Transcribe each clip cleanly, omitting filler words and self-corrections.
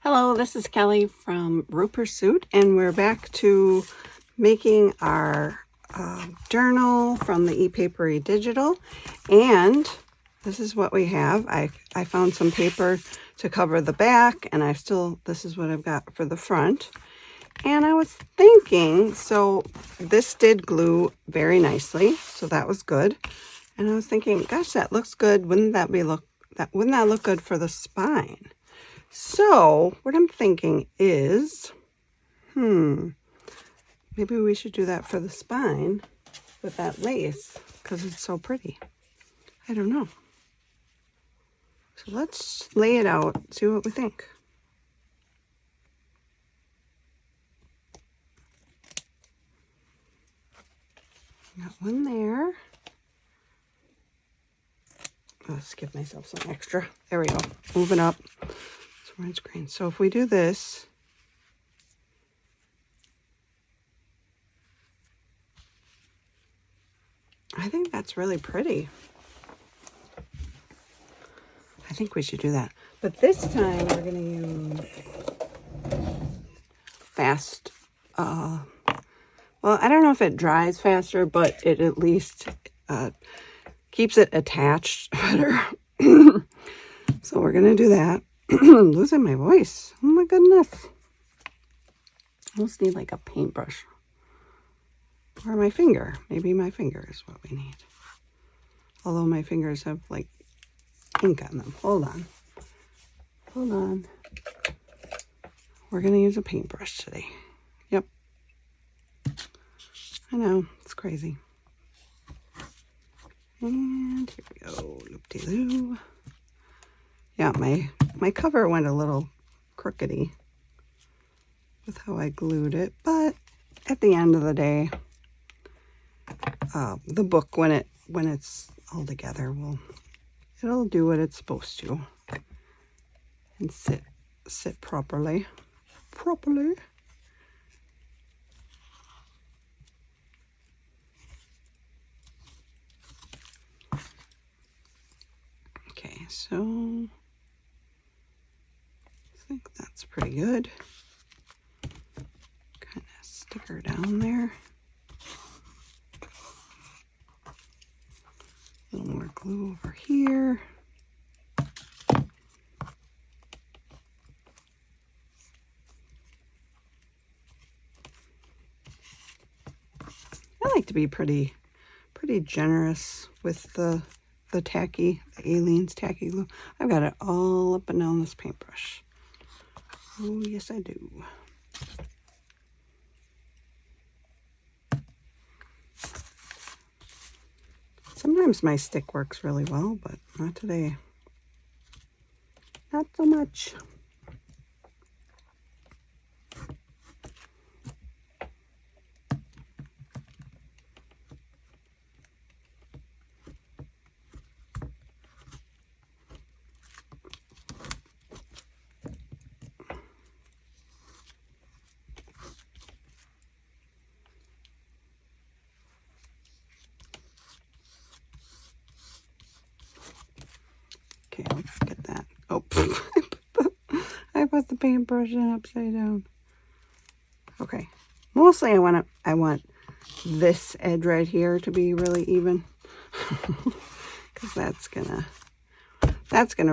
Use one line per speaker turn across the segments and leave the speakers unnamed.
Hello, this is Kelly from Root Pursuit, and we're back to making our journal from the ePapery Digital. And this is what we have. I found some paper to cover the back, and this is what I've got for the front. And I was thinking, so this did glue very nicely, so that was good. And I was thinking, gosh, that looks good. Wouldn't that look good for the spine? So what I'm thinking is, maybe we should do that for the spine with that lace because it's so pretty. I don't know. So let's lay it out, see what we think. Got one there. Let's give myself some extra. There we go. Moving up. Orange green. So if we do this, I think that's really pretty. I think we should do that. But this time we're going to use fast. Well, I don't know if it dries faster, but it at least keeps it attached better. So we're going to do that. I'm losing my voice. Oh my goodness. I almost need like a paintbrush. Or my finger. Maybe my finger is what we need. Although my fingers have like ink on them. Hold on. Hold on. We're going to use a paintbrush today. Yep. I know. It's crazy. And here we go. Loop-de-loo. Yeah, my cover went a little crookedy with how I glued it, but at the end of the day, the book when it's all together it'll do what it's supposed to and sit properly. Okay, so I think that's pretty good. Kind of stick her down there. A little more glue over here. I like to be pretty generous with the Aleene's tacky glue. I've got it all up and down this paintbrush. Oh, yes, I do. Sometimes my stick works really well, but not today. Not so much. Okay, let's get that. Oh, I put the paintbrush in upside down. Okay, mostly I want this edge right here to be really even, because that's gonna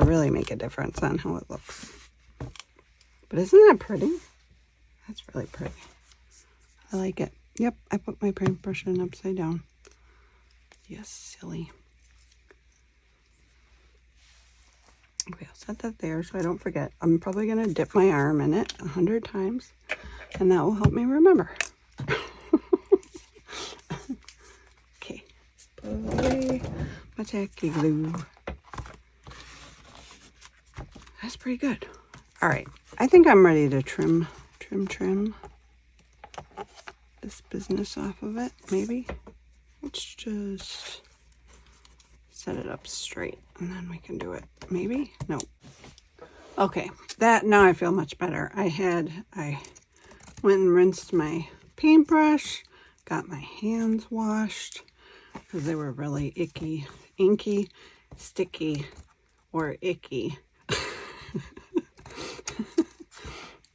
really make a difference on how it looks. But isn't that pretty? That's really pretty. I like it. Yep, I put my paintbrush in upside down. Yes, silly. Okay, I'll set that there so I don't forget. I'm probably going to dip my arm in it 100 times, and that will help me remember. Okay, put away my tacky glue. That's pretty good. All right, I think I'm ready to trim this business off of it, maybe. Let's just set it up straight and then we can do it. Maybe? No. Okay, now I feel much better. I went and rinsed my paintbrush, got my hands washed because they were really inky, sticky, or icky.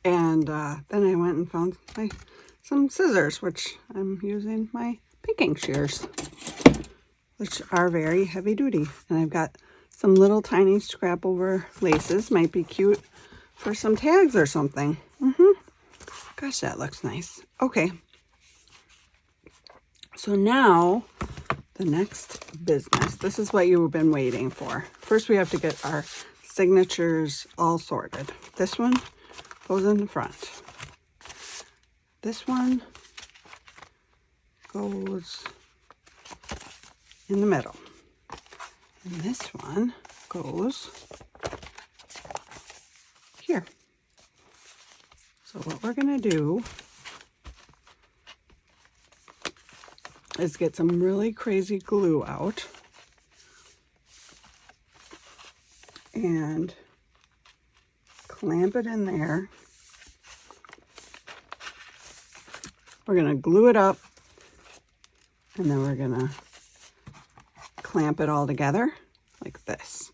And then I went and found some scissors, which I'm using my pinking shears, which are very heavy duty. And I've got some little tiny scrap over laces. Might be cute for some tags or something. Gosh, that looks nice. Okay. So now the next business. This is what you've been waiting for. First, we have to get our signatures all sorted. This one goes in the front. This one goes in the middle. And this one goes here. So what we're going to do is get some really crazy glue out and clamp it in there. We're going to glue it up, and then we're going to clamp it all together like this.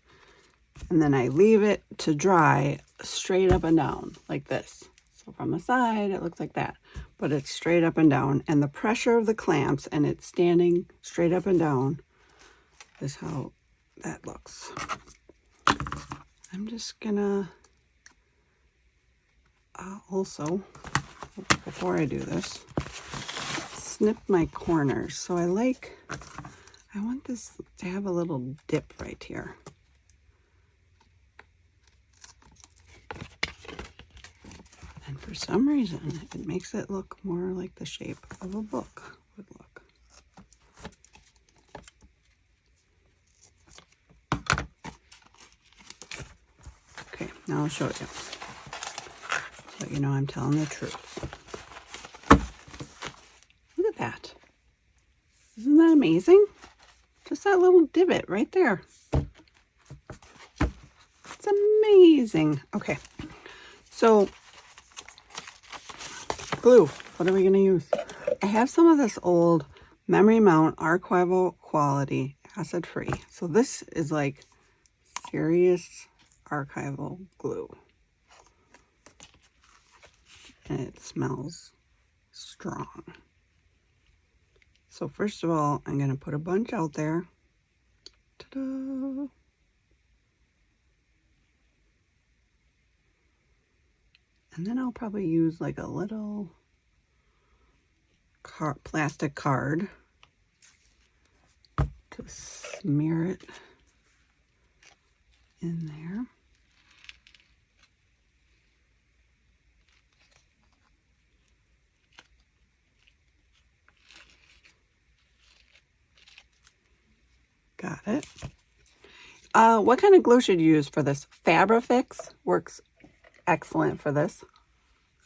And then I leave it to dry straight up and down like this. So from the side, it looks like that, but it's straight up and down. And the pressure of the clamps and it's standing straight up and down is how that looks. I'm just gonna also, before I do this, snip my corners. So I want this to have a little dip right here. And for some reason, it makes it look more like the shape of a book would look. Okay, now I'll show you. So you know I'm telling the truth. Look at that. Isn't that amazing? Just that little divot right there. It's amazing. Okay, so glue. What are we going to use? I have some of this old Memory Mount archival quality acid free. So this is like serious archival glue. And it smells strong. So first of all, I'm going to put a bunch out there. Ta-da! And then I'll probably use like a little plastic card to smear it in there. Got it. What kind of glue should you use for this? Fabrifix works excellent for this.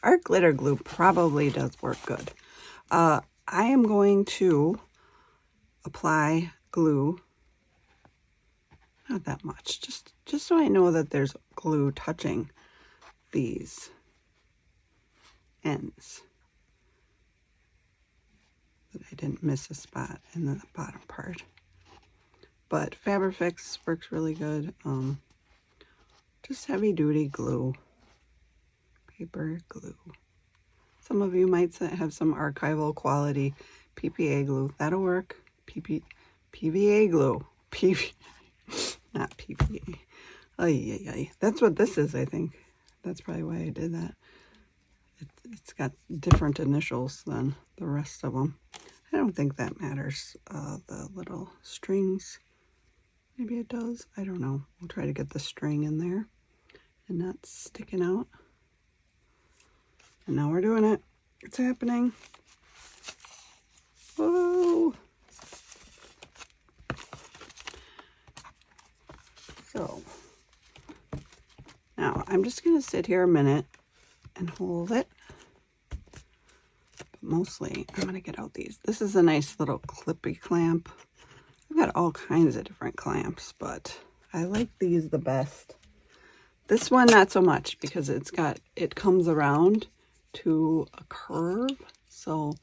Our glitter glue probably does work good. I am going to apply glue, not that much, just so I know that there's glue touching these ends, that I didn't miss a spot in the bottom part. But Fabrifix works really good. Just heavy duty glue, paper glue. Some of you might have some archival quality PPA glue. That'll work. PVA glue. Not PPA. Ay. That's what this is, I think. That's probably why I did that. It's got different initials than the rest of them. I don't think that matters. The little strings, maybe it does. I don't know. We'll try to get the string in there and not sticking out. And now we're doing it. It's happening. Whoa. So now I'm just going to sit here a minute and hold it. But mostly I'm going to get out these. This is a nice little clippy clamp. I've got all kinds of different clamps, but I like these the best. This one not so much because it comes around to a curve, so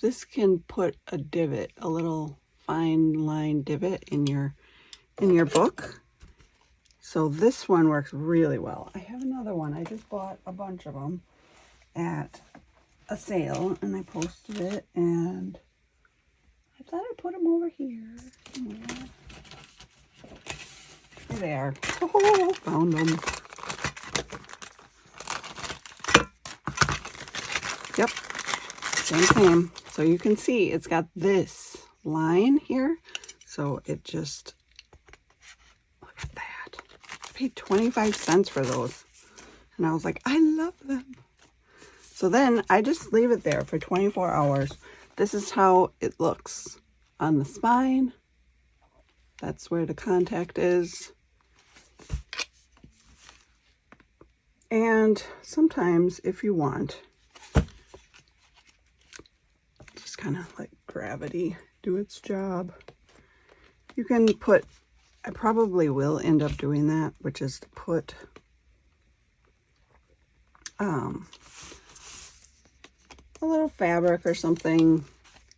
this can put a divot, a little fine line divot in your book. So this one works really well. I have another one. I just bought a bunch of them. at a sale, and I posted it, and I thought I put them over here. Yeah. Here they are. Oh, found them. Yep, same. So you can see it's got this line here. So it just, look at that. I paid 25 cents for those. And I was like, I love them. So then I just leave it there for 24 hours. This is how it looks on the spine. That's where the contact is. And sometimes if you want, just kind of let gravity do its job. You can put, I probably will end up doing that, which is to put a little fabric or something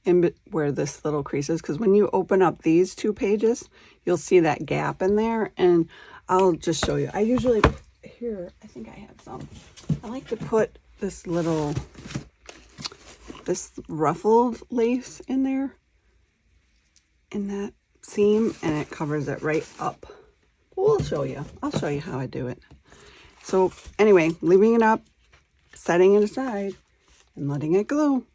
in where this little crease is, because when you open up these two pages, you'll see that gap in there, and I'll just show you. I usually, here, I think I have some. I like to put this ruffled lace in there, in that seam, and it covers it right up. We'll show you. I'll show you how I do it. So anyway, leaving it up, setting it aside, and letting it glue.